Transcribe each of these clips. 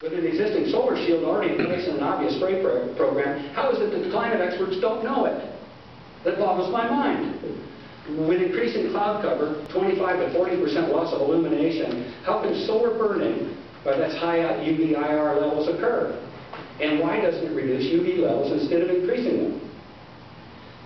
With an existing solar shield already in place and an obvious spray program, how is it that the climate experts don't know it? That boggles my mind. With increasing cloud cover, 25 to 40% loss of illumination, how can solar burning, that's high UV IR levels, occur? And why doesn't it reduce UV levels instead of increasing them?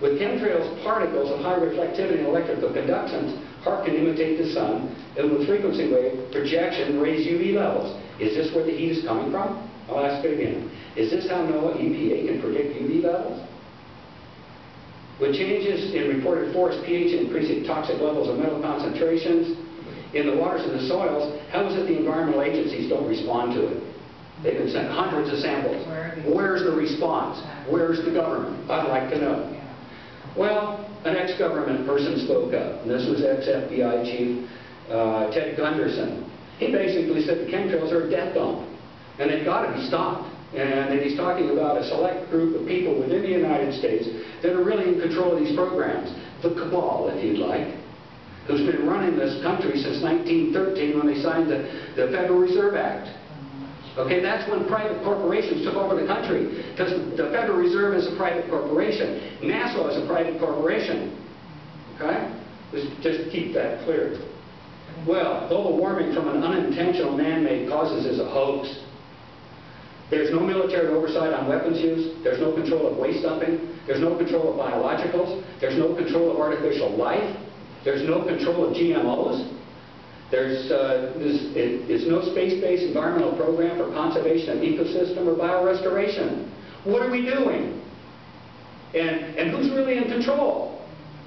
With chemtrails, particles of high reflectivity and electrical conductance, HARP can imitate the sun, and with frequency wave projection raise UV levels. Is this where the heat is coming from? I'll ask it again. Is this how NOAA EPA can predict UV levels? With changes in reported forest pH and increasing toxic levels of metal concentrations in the waters and the soils, how is it the environmental agencies don't respond to it? They've been sent hundreds of samples. Where's the response? Where's the government? I'd like to know. Well, an ex-government person spoke up, and this was ex-FBI Chief Ted Gunderson. He basically said the chemtrails are a death dome, and they've got to be stopped. And that he's talking about a select group of people within the United States that are really in control of these programs. The cabal, if you'd like, who's been running this country since 1913 when they signed the Federal Reserve Act. Okay, that's when private corporations took over the country, because the Federal Reserve is a private corporation. NASA is a private corporation. Okay? Just keep that clear. Well, global warming from an unintentional man-made causes is a hoax. There's no military oversight on weapons use. There's no control of waste dumping. There's no control of biologicals. There's no control of artificial life. There's no control of GMOs. There's no space-based environmental program for conservation of ecosystem or biorestoration. What are we doing? And who's really in control?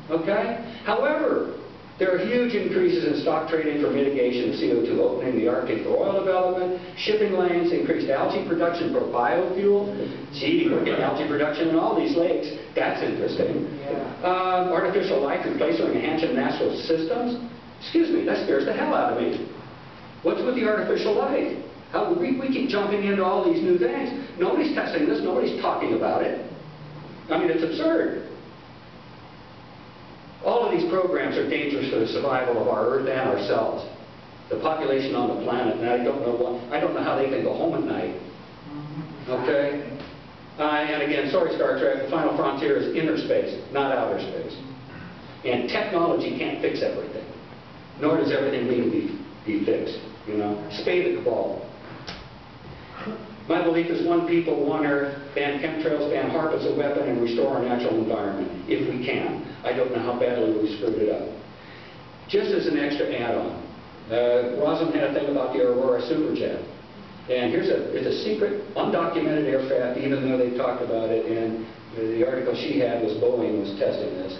Okay? However, there are huge increases in stock trading for mitigation of CO2, opening the Arctic for oil development, shipping lanes, increased algae production for biofuel. Gee, we're getting algae production in all these lakes. That's interesting. Yeah. Artificial life replacing or enhancing natural systems. Excuse me, that scares the hell out of me. What's with the artificial life? We keep jumping into all these new things. Nobody's testing this. Nobody's talking about it. I mean, it's absurd. All of these programs are dangerous for the survival of our Earth and ourselves. The population on the planet, and I don't know how they can go home at night. Okay? And again, sorry Star Trek, the final frontier is inner space, not outer space. And technology can't fix everything. Nor does everything need to be fixed. You know? Spay the cabal. My belief is one people, one Earth, ban chemtrails, ban HARP as a weapon, and restore our natural environment, if we can. I don't know how badly we screwed it up. Just as an extra add-on, Rosalind had a thing about the Aurora Superjet. And it's a secret, undocumented aircraft, even though they talked about it, and the article she had was Boeing was testing this.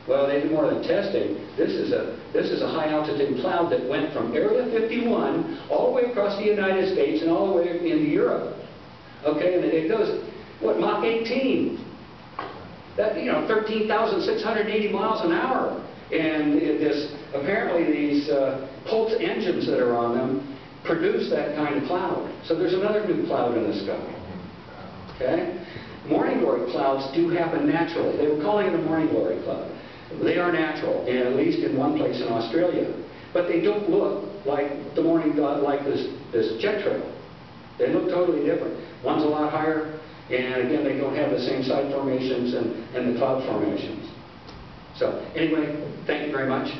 Well, they did more than testing. This is a high-altitude cloud that went from Area 51 all the way across the United States and all the way into Europe. Okay, and it goes, what, Mach 18? That, you know, 13,680 miles an hour. And apparently these pulse engines that are on them produce that kind of cloud. So there's another new cloud in the sky. Okay? Morning glory clouds do happen naturally. They were calling it a morning glory cloud. They are natural, and at least in one place in Australia. But they don't look like the morning like this jet trail. They look totally different. One's a lot higher, and again, they don't have the same side formations and the cloud formations. So anyway, thank you very much.